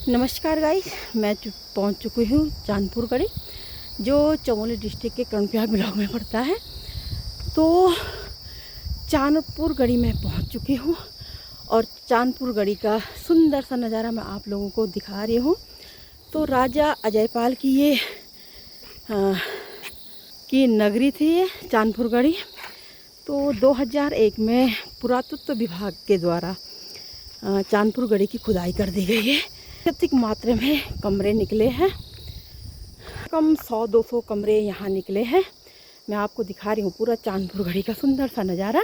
नमस्कार गाइस, मैं पहुंच चुकी हूँ चांदपुर गढ़ी, जो चमोली डिस्ट्रिक्ट के कर्णप्रयाग ब्लॉक में पड़ता है। तो चांदपुर गढ़ी में पहुंच चुकी हूँ और चांदपुर गढ़ी का सुंदर सा नज़ारा मैं आप लोगों को दिखा रही हूँ। तो राजा अजयपाल की ये की नगरी थी ये चांदपुर गढ़ी। तो 2001 में पुरातत्व विभाग के द्वारा चांदपुर गढ़ी की खुदाई कर दी गई है। अधिक मात्रा में कमरे निकले हैं, कम 100-200 कमरे यहाँ निकले हैं। मैं आपको दिखा रही हूँ पूरा चांदपुर गढ़ी का सुंदर सा नज़ारा।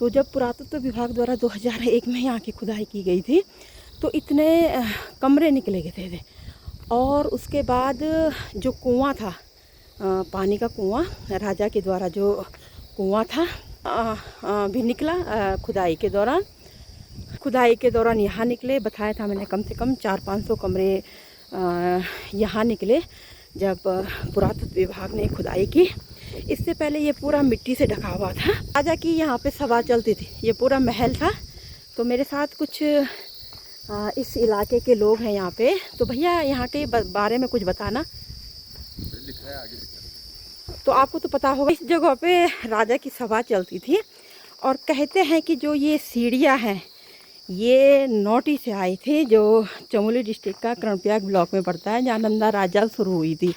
तो जब पुरातत्व विभाग द्वारा 2001 में यहाँ की खुदाई की गई थी तो इतने कमरे निकले गए थे। और उसके बाद जो कुआं था, पानी का कुआं, राजा के द्वारा जो कुआं था भी निकला खुदाई के दौरान यहाँ निकले। बताया था मैंने कम से कम 400-500 कमरे यहाँ निकले जब पुरातत्व विभाग ने खुदाई की। इससे पहले ये पूरा मिट्टी से ढका हुआ था। राजा की यहाँ पे सभा चलती थी, ये पूरा महल था। तो मेरे साथ कुछ इस इलाके के लोग हैं यहाँ पे। तो भैया यहाँ के बारे में कुछ बताना। तो आपको तो पता होगा, इस जगह पे राजा की सभा चलती थी और कहते हैं कि जो ये सीढ़ियाँ हैं ये नोटी से आई थी, जो चमोली डिस्ट्रिक्ट का कर्णप्रयाग ब्लॉक में पड़ता है, जहाँ नंदा राजा शुरू हुई थी।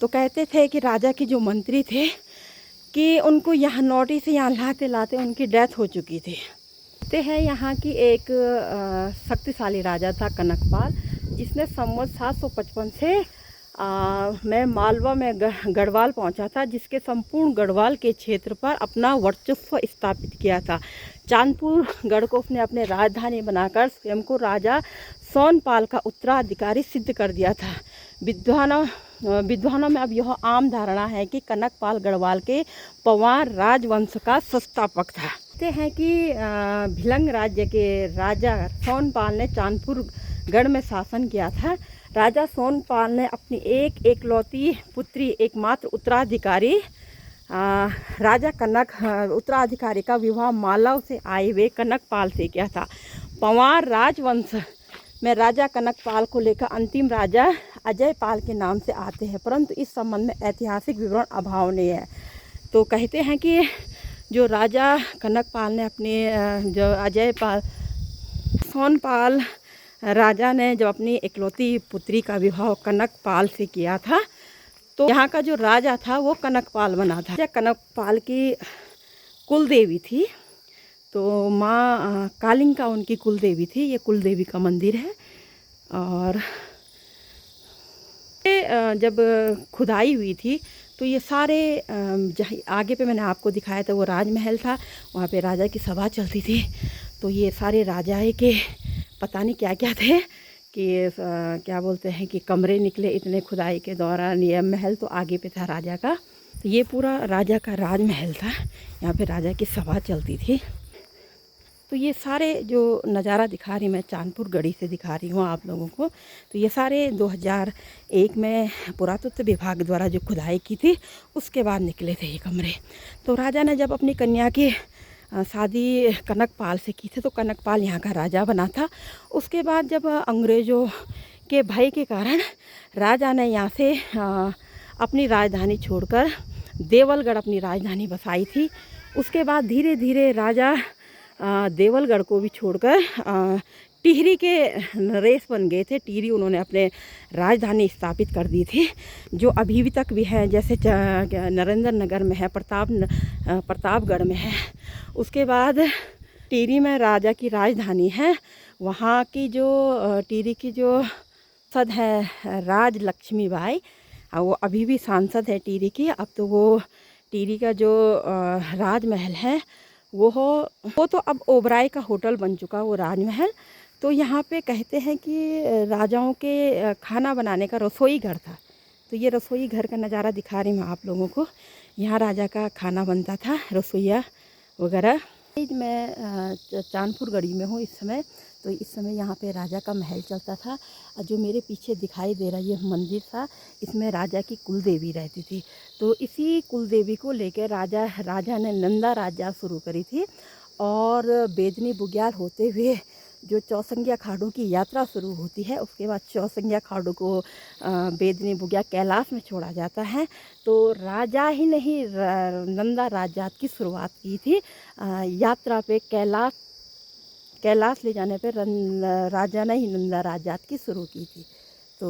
तो कहते थे कि राजा के जो मंत्री थे कि उनको यहाँ नोटी से यहाँ लाते लाते उनकी डेथ हो चुकी थी। कहते हैं यहाँ की एक शक्तिशाली राजा था कनकपाल, जिसने संवत 755 से मैं मालवा में गढ़वाल पहुंचा था, जिसके संपूर्ण गढ़वाल के क्षेत्र पर अपना वर्चस्व स्थापित किया था। चांदपुर गढ़ को उसने अपने राजधानी बनाकर स्वयं को राजा सोनपाल का उत्तराधिकारी सिद्ध कर दिया था। विद्वानों में अब यह आम धारणा है कि कनकपाल गढ़वाल के पवार राजवंश का संस्थापक था। कहते हैं कि भिलंग राज्य के राजा सोनपाल ने चांदपुर गढ़ में शासन किया था। राजा सोनपाल ने अपनी एक एकलौती पुत्री, एकमात्र उत्तराधिकारी राजा कनक उत्तराधिकारी का विवाह मालव से आए हुए कनकपाल से किया था। पवार राजवंश में राजा कनकपाल को लेकर अंतिम राजा अजयपाल के नाम से आते हैं, परंतु इस संबंध में ऐतिहासिक विवरण अभाव नहीं है। तो कहते हैं कि जो राजा कनकपाल ने अपने जो अजयपाल सोनपाल राजा ने जब अपनी इकलौती पुत्री का विवाह कनकपाल से किया था, तो यहाँ का जो राजा था वो कनकपाल बना था। कनकपाल की कुल देवी थी, तो माँ कालिंका उनकी कुल देवी थी। ये कुल देवी का मंदिर है। और जब खुदाई हुई थी तो ये सारे जहाँ आगे पे मैंने आपको दिखाया था वो राजमहल था, वहाँ पे राजा की सभा चलती थी। तो ये सारे राजाए के पता नहीं क्या क्या थे कि क्या बोलते हैं कि कमरे निकले इतने खुदाई के दौरान। ये महल तो आगे पे था राजा का। तो ये पूरा राजा का राजमहल था, यहाँ पे राजा की सभा चलती थी। तो ये सारे जो नज़ारा दिखा रही मैं चांदपुर गढ़ी से दिखा रही हूँ आप लोगों को। तो ये सारे 2001 में पुरातत्व विभाग द्वारा जो खुदाई की थी उसके बाद निकले थे ये कमरे। तो राजा ने जब अपनी कन्या की शादी कनकपाल से की थी तो कनकपाल यहाँ का राजा बना था। उसके बाद जब अंग्रेज़ों के भय के कारण राजा ने यहाँ से अपनी राजधानी छोड़कर देवलगढ़ अपनी राजधानी बसाई थी। उसके बाद धीरे धीरे राजा देवलगढ़ को भी छोड़कर टिहरी के नरेश बन गए थे। टिहरी उन्होंने अपने राजधानी स्थापित कर दी थी, जो अभी भी तक भी है, जैसे नरेंद्र नगर में है, प्रतापगढ़ में है। उसके बाद टिहरी में राजा की राजधानी है। वहाँ की जो टिहरी की जो सांसद है राज लक्ष्मी बाई, वो अभी भी सांसद है टिहरी की। अब तो वो टिहरी का जो राजमहल है वो तो अब ओबराय का होटल बन चुका वो राजमहल। तो यहाँ पे कहते हैं कि राजाओं के खाना बनाने का रसोई घर था। तो ये रसोई घर का नज़ारा दिखा रही मैं आप लोगों को। यहाँ राजा का खाना बनता था, रसोईया वगैरह। मैं चांदपुर गढ़ी में हूँ इस समय। तो इस समय यहाँ पे राजा का महल चलता था। और जो मेरे पीछे दिखाई दे रहा है ये मंदिर था, इसमें राजा की कुल देवी रहती थी। तो इसी कुल देवी को लेकर राजा ने नंदा राजा शुरू करी थी। और बेदनी बुग्याल होते हुए जो चौसंगिया खाड़ों की यात्रा शुरू होती है, उसके बाद चौसंगिया खाड़ों को बेदनी बुग्या कैलाश में छोड़ा जाता है। तो राजा ही नहीं, नंदा राजजात की शुरुआत की थी यात्रा पे कैलाश ले जाने पे राजा ने ही नंदा राजजात की शुरू की थी। तो